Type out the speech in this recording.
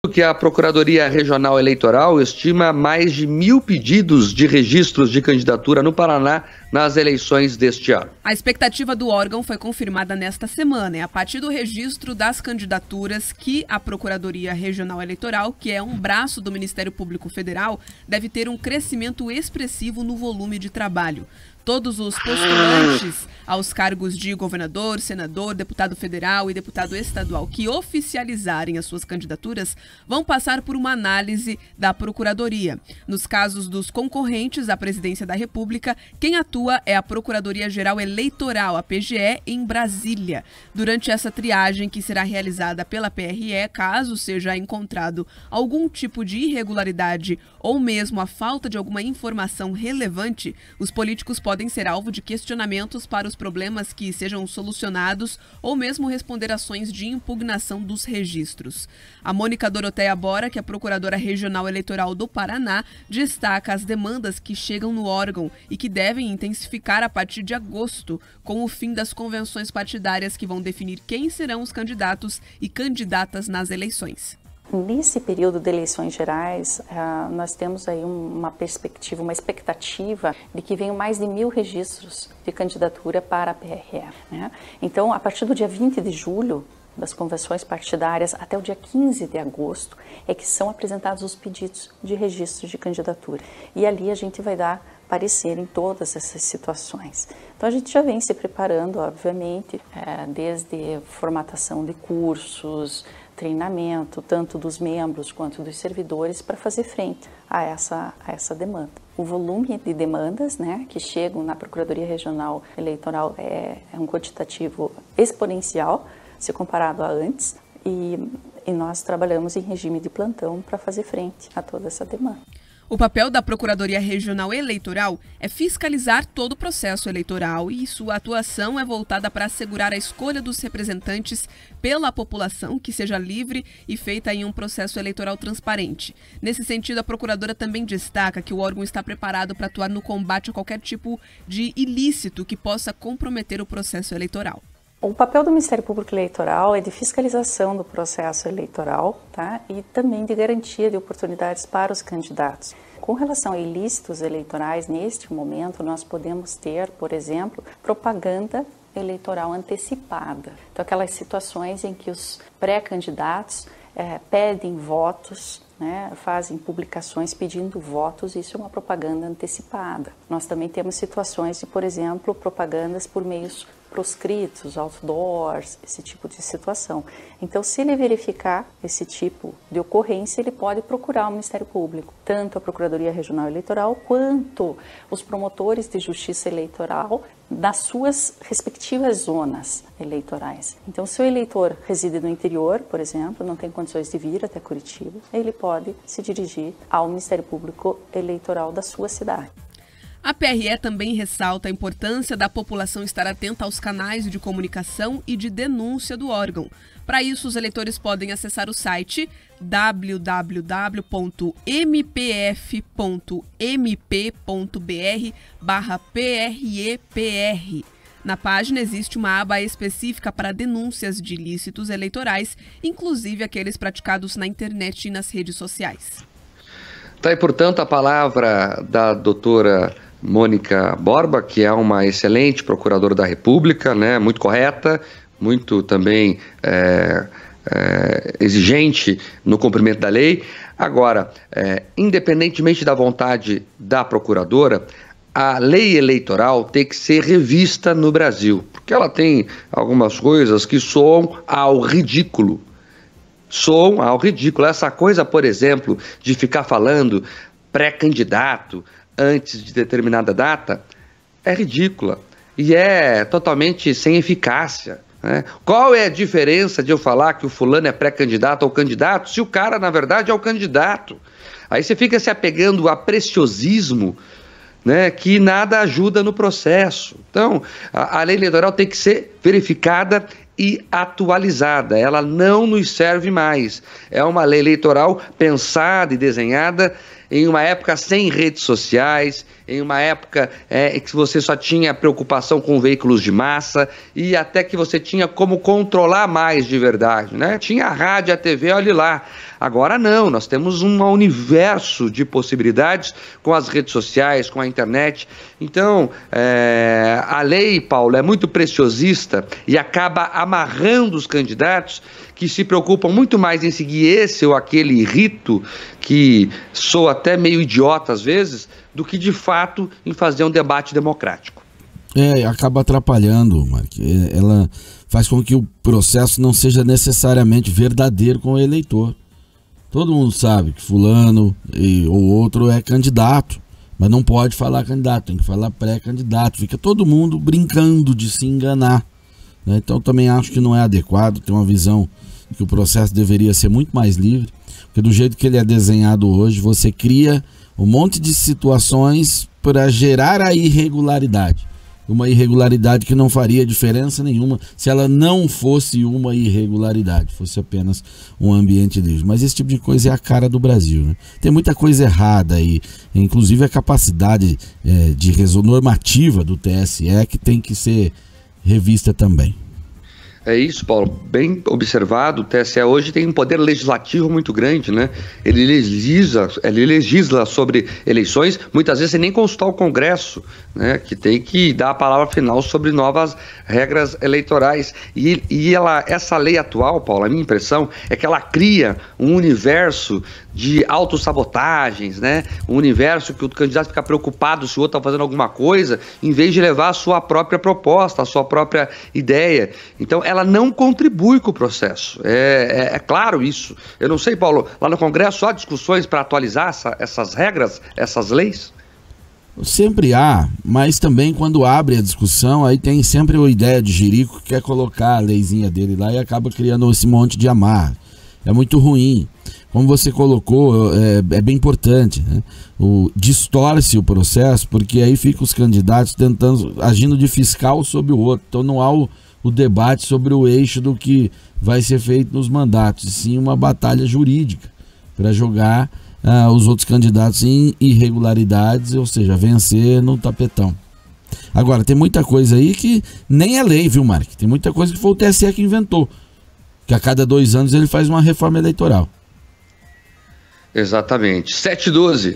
que a Procuradoria Regional Eleitoral estima mais de 1.000 pedidos de registros de candidatura no Paraná nas eleições deste ano. A expectativa do órgão foi confirmada nesta semana. É a partir do registro das candidaturas que a Procuradoria Regional Eleitoral, que é um braço do Ministério Público Federal, deve ter um crescimento expressivo no volume de trabalho. Todos os postulantes aos cargos de governador, senador, deputado federal e deputado estadual que oficializarem as suas candidaturas vão passar por uma análise da Procuradoria. Nos casos dos concorrentes à presidência da República, quem atua é a Procuradoria-Geral Eleitoral, a PGE, em Brasília. Durante essa triagem que será realizada pela PRE, caso seja encontrado algum tipo de irregularidade ou mesmo a falta de alguma informação relevante, os políticos podem ser alvo de questionamentos para os problemas que sejam solucionados ou mesmo responder ações de impugnação dos registros. A Mônica Doroteia Bora, que é Procuradora Regional Eleitoral do Paraná, destaca as demandas que chegam no órgão e que devem intensificar a partir de agosto, com o fim das convenções partidárias que vão definir quem serão os candidatos e candidatas nas eleições. Nesse período de eleições gerais, nós temos aí uma perspectiva, uma expectativa de que venham mais de 1.000 registros de candidatura para a PRE, né? Então, a partir do dia 20 de julho, das convenções partidárias, até o dia 15 de agosto, é que são apresentados os pedidos de registro de candidatura. E ali a gente vai dar parecer em todas essas situações. Então a gente já vem se preparando, obviamente, desde formatação de cursos, treinamento, tanto dos membros quanto dos servidores, para fazer frente a essa demanda. O volume de demandas, né, que chegam na Procuradoria Regional Eleitoral é um quantitativo exponencial, se comparado a antes, e nós trabalhamos em regime de plantão para fazer frente a toda essa demanda. O papel da Procuradoria Regional Eleitoral é fiscalizar todo o processo eleitoral e sua atuação é voltada para assegurar a escolha dos representantes pela população que seja livre e feita em um processo eleitoral transparente. Nesse sentido, a Procuradora também destaca que o órgão está preparado para atuar no combate a qualquer tipo de ilícito que possa comprometer o processo eleitoral. O papel do Ministério Público Eleitoral é de fiscalização do processo eleitoral, tá? E também de garantia de oportunidades para os candidatos. Com relação a ilícitos eleitorais, neste momento nós podemos ter, por exemplo, propaganda eleitoral antecipada. Então, aquelas situações em que os pré-candidatos pedem votos, né, fazem publicações pedindo votos, isso é uma propaganda antecipada. Nós também temos situações de, por exemplo, propagandas por meios proscritos, outdoors, esse tipo de situação. Então, se ele verificar esse tipo de ocorrência, ele pode procurar o Ministério Público, tanto a Procuradoria Regional Eleitoral quanto os promotores de justiça eleitoral nas suas respectivas zonas eleitorais. Então, se o eleitor reside no interior, por exemplo, não tem condições de vir até Curitiba, ele pode se dirigir ao Ministério Público Eleitoral da sua cidade. A PRE também ressalta a importância da população estar atenta aos canais de comunicação e de denúncia do órgão. Para isso, os eleitores podem acessar o site www.mpf.mp.br/PREPR. Na página existe uma aba específica para denúncias de ilícitos eleitorais, inclusive aqueles praticados na internet e nas redes sociais. Tá aí, portanto, a palavra da doutora Mônica Borba, que é uma excelente procuradora da República, né, muito correta, muito também exigente no cumprimento da lei. Agora, independentemente da vontade da procuradora, a lei eleitoral tem que ser revista no Brasil, porque ela tem algumas coisas que soam ao ridículo. Soam ao ridículo. Essa coisa, por exemplo, de ficar falando pré-candidato antes de determinada data, é ridícula e é totalmente sem eficácia, né? Qual é a diferença de eu falar que o fulano é pré-candidato ou candidato, se o cara, na verdade, é o candidato? Aí você fica se apegando a preciosismo, né, que nada ajuda no processo. Então, a lei eleitoral tem que ser verificada e atualizada, ela não nos serve mais. É uma lei eleitoral pensada e desenhada em uma época sem redes sociais, em uma época em que você só tinha preocupação com veículos de massa e até que você tinha como controlar mais de verdade, né? Tinha a rádio, a TV, olha lá. Agora não, nós temos um universo de possibilidades com as redes sociais, com a internet. Então, a lei, Paulo, é muito preciosista e acaba amarrando os candidatos que se preocupam muito mais em seguir esse ou aquele rito, que soa até meio idiota às vezes, do que de fato em fazer um debate democrático. Acaba atrapalhando, Mark. Ela faz com que o processo não seja necessariamente verdadeiro com o eleitor. Todo mundo sabe que fulano ou outro é candidato, mas não pode falar candidato, tem que falar pré-candidato. Fica todo mundo brincando de se enganar, né? Então também acho que não é adequado, ter uma visão que o processo deveria ser muito mais livre, porque do jeito que ele é desenhado hoje, você cria um monte de situações para gerar a irregularidade. Uma irregularidade que não faria diferença nenhuma se ela não fosse uma irregularidade, fosse apenas um ambiente livre. Mas esse tipo de coisa é a cara do Brasil, né? Tem muita coisa errada aí, inclusive a capacidade normativa do TSE, que tem que ser revista também. É isso, Paulo, bem observado. O TSE hoje tem um poder legislativo muito grande, né? Ele legisla sobre eleições, muitas vezes sem nem consultar o Congresso, né? Que tem que dar a palavra final sobre novas regras eleitorais. E essa lei atual, Paulo, a minha impressão é que ela cria um universo de autossabotagens, né? Um universo que o candidato fica preocupado se o outro está fazendo alguma coisa, em vez de levar a sua própria proposta, a sua própria ideia. Então, ela não contribui com o processo. É claro isso. Eu não sei, Paulo, lá no Congresso há discussões para atualizar essas regras, essas leis? Sempre há, mas também quando abre a discussão, aí tem sempre a ideia de jirico que quer colocar a leizinha dele lá e acaba criando esse monte de amarra. É muito ruim. Como você colocou, é bem importante, né? Distorce o processo, porque aí fica os candidatos agindo de fiscal sobre o outro. Então não há o debate sobre o eixo do que vai ser feito nos mandatos, e sim uma batalha jurídica para jogar os outros candidatos em irregularidades, ou seja, vencer no tapetão. Agora, tem muita coisa aí que nem é lei, viu, Mark? Tem muita coisa que foi o TSE que inventou, que a cada 2 anos ele faz uma reforma eleitoral. Exatamente. 7/12.